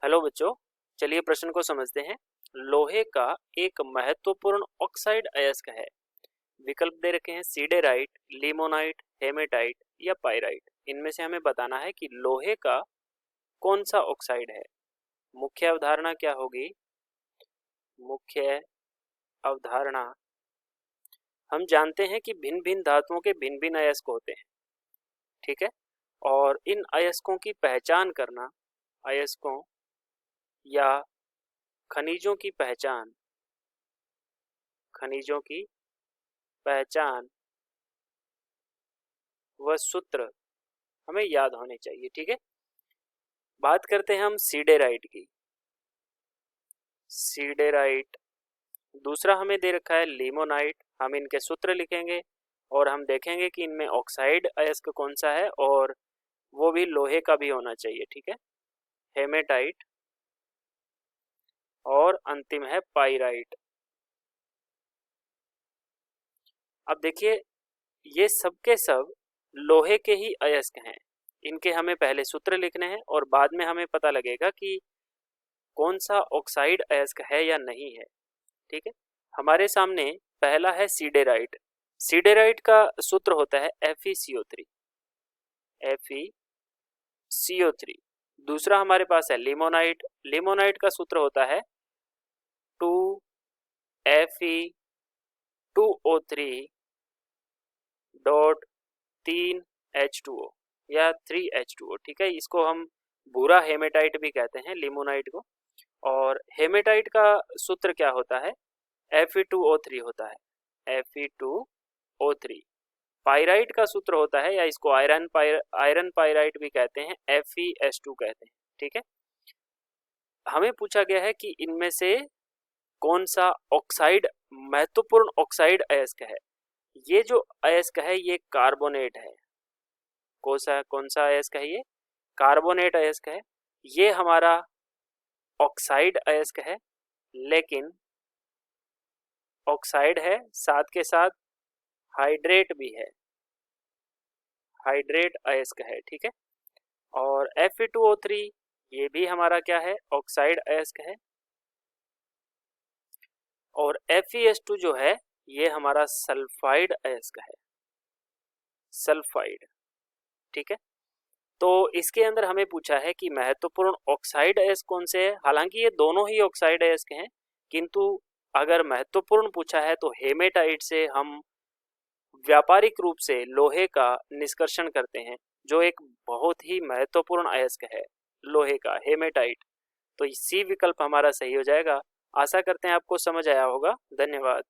Hello बच्चों, चलिए प्रश्न को समझते हैं। लोहे का एक महत्वपूर्ण ऑक्साइड अयस्क है। विकल्प दे रखे हैं सीडेराइट, लिमोनाइट, हेमेटाइट या पाइराइट। इनमें से हमें बताना है कि लोहे का कौन सा ऑक्साइड है। मुख्य अवधारणा क्या होगी? मुख्य अवधारणा, हम जानते हैं कि भिन्न भिन्न धातुओं के भिन्न भिन्न अयस्क होते हैं, ठीक है। और इन अयस्कों की पहचान करना, अयस्कों या खनिजों की पहचान, खनिजों की पहचान व सूत्र हमें याद होने चाहिए, ठीक है। बात करते हैं हम सीडेराइट की। सीडेराइट, दूसरा हमें दे रखा है लिमोनाइट। हम इनके सूत्र लिखेंगे और हम देखेंगे कि इनमें ऑक्साइड अयस्क कौन सा है और वो भी लोहे का भी होना चाहिए, ठीक है। हेमेटाइट और अंतिम है पाइराइट। अब देखिए, ये सब के सब लोहे के ही अयस्क हैं। इनके हमें पहले सूत्र लिखने हैं और बाद में हमें पता लगेगा कि कौन सा ऑक्साइड अयस्क है या नहीं है, ठीक है। हमारे सामने पहला है सीडेराइट। सीडेराइट का सूत्र होता है FeCO3। FeCO3। दूसरा हमारे पास है लिमोनाइट। लिमोनाइट का सूत्र होता है 2Fe2O3 डॉट 3H2O या 3H2O, ठीक है। इसको हम भूरा हेमेटाइट भी कहते हैं, लिमोनाइट को। और हेमेटाइट का सूत्र क्या होता है? Fe2O3 होता है, Fe2O3। पाइराइट का सूत्र होता है, या इसको आयरन पाइराइट भी कहते हैं, FeS2 कहते हैं, ठीक है। हमें पूछा गया है कि इनमें से कौन सा ऑक्साइड महत्वपूर्ण ऑक्साइड अयस्क है। ये जो अयस्क है ये कार्बोनेट है। कौन सा अयस्क है? ये कार्बोनेट अयस्क है। ये हमारा ऑक्साइड अयस्क है, लेकिन ऑक्साइड है साथ के साथ हाइड्रेट भी है, हाइड्रेट अयस्क है, ठीक है। और Fe2O3 ये भी हमारा क्या है? ऑक्साइड अयस्क है। और FeS2 जो है ये हमारा सल्फाइड अयस्क है, सल्फाइड, ठीक है। तो इसके अंदर हमें पूछा है कि महत्वपूर्ण ऑक्साइड अयस्क कौन से है। हालांकि ये दोनों ही ऑक्साइड अयस्क हैं, किंतु अगर महत्वपूर्ण पूछा है तो हेमेटाइट से हम व्यापारिक रूप से लोहे का निष्कर्षण करते हैं, जो एक बहुत ही महत्वपूर्ण अयस्क है लोहे का, हेमेटाइट। तो सी विकल्प हमारा सही हो जाएगा। आशा करते हैं आपको समझ आया होगा। धन्यवाद।